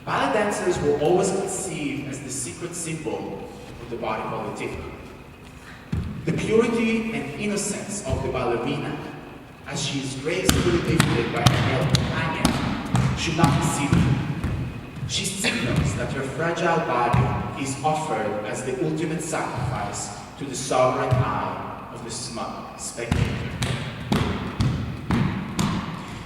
Ballet dancers were always conceived as the secret symbol of the body politic. The purity and innocence of the ballerina, as she is gracefully lifted by her male companion, should not be seen. She signals that her fragile body is offered as the ultimate sacrifice to the sovereign eye of the smug spectator.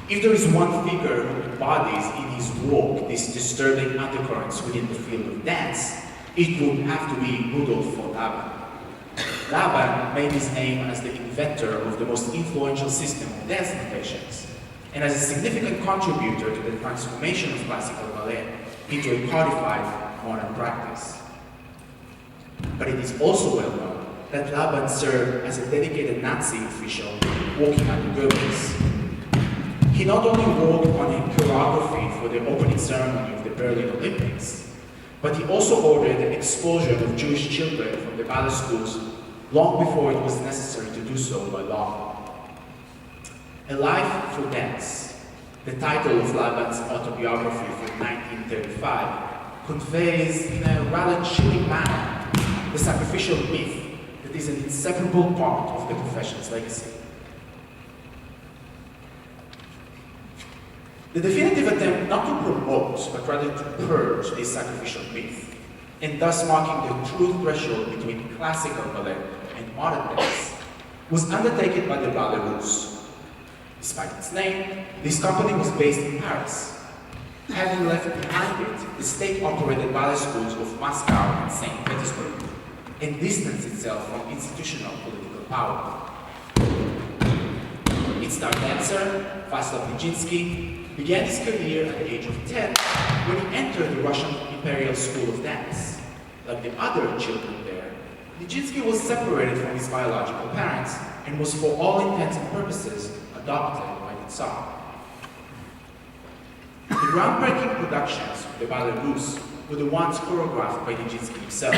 If there is one figure who embodies in his walk these disturbing undercurrents within the field of dance, it would have to be Rudolf von Laban. Laban made his name as the inventor of the most influential system of dance notations, and as a significant contributor to the transformation of classical ballet into a codified modern practice. But it is also well known that Laban served as a dedicated Nazi official working under Goebbels. He not only worked on a choreography for the opening ceremony of the Berlin Olympics, but he also ordered the expulsion of Jewish children from the ballet schools long before it was necessary to do so by law. A Life for Dance, the title of Laban's autobiography from 1935, conveys in a rather chilling manner the sacrificial myth that is an inseparable part of the profession's legacy. The definitive attempt not to promote, but rather to purge this sacrificial myth, and thus marking the true threshold between classical ballet and modern dance, was undertaken by the Ballet Russe. Despite its name, this company was based in Paris, having left behind it the state-operated ballet schools of Moscow and St. Petersburg, and distanced itself from institutional political power. Its star dancer, Vaslav Nijinsky, began his career at the age of 10 when he entered the Russian Imperial School of Dance. Like the other children there, Nijinsky was separated from his biological parents and was for all intents and purposes adopted by the Tsar. The groundbreaking productions of the Ballet Russe were the ones choreographed by Nijinsky himself.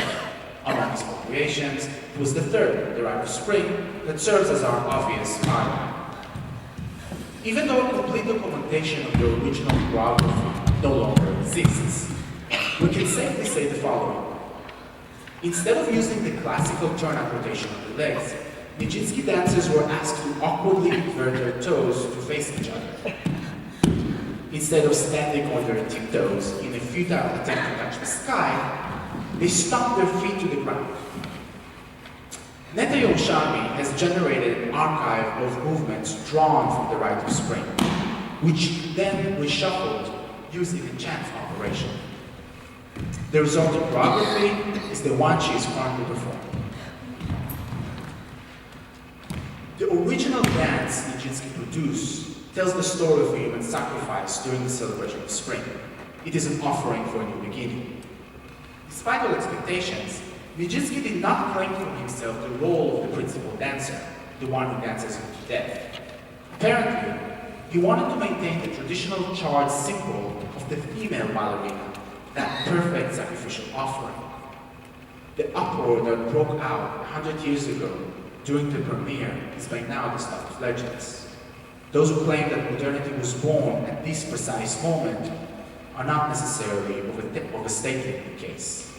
Among his creations, it was the third, The Rite of Spring, that serves as our obvious model. Even though a complete documentation of the original choreography no longer exists, we can safely say the following. Instead of using the classical turnout rotation of the legs, Nijinsky dancers were asked to awkwardly invert their toes to face each other. Instead of standing on their tiptoes in a futile attempt to touch the sky, they stomped their feet to the ground. Netta Yerushalmy has generated an archive of movements drawn from the Rite of Spring, which then reshuffled using a chance operation. The resulting choreography is the one she is currently performing. The original dance Nijinsky produced tells the story of human sacrifice during the celebration of spring. It is an offering for a new beginning. Despite all expectations, Nijinsky did not claim for himself the role of the principal dancer, the one who dances him to death. Apparently, he wanted to maintain the traditional charred symbol of the female ballerina, that perfect sacrificial offering. The uproar that broke out 100 years ago during the premiere is by now the stuff of legends. Those who claim that modernity was born at this precise moment are not necessarily overstating the case.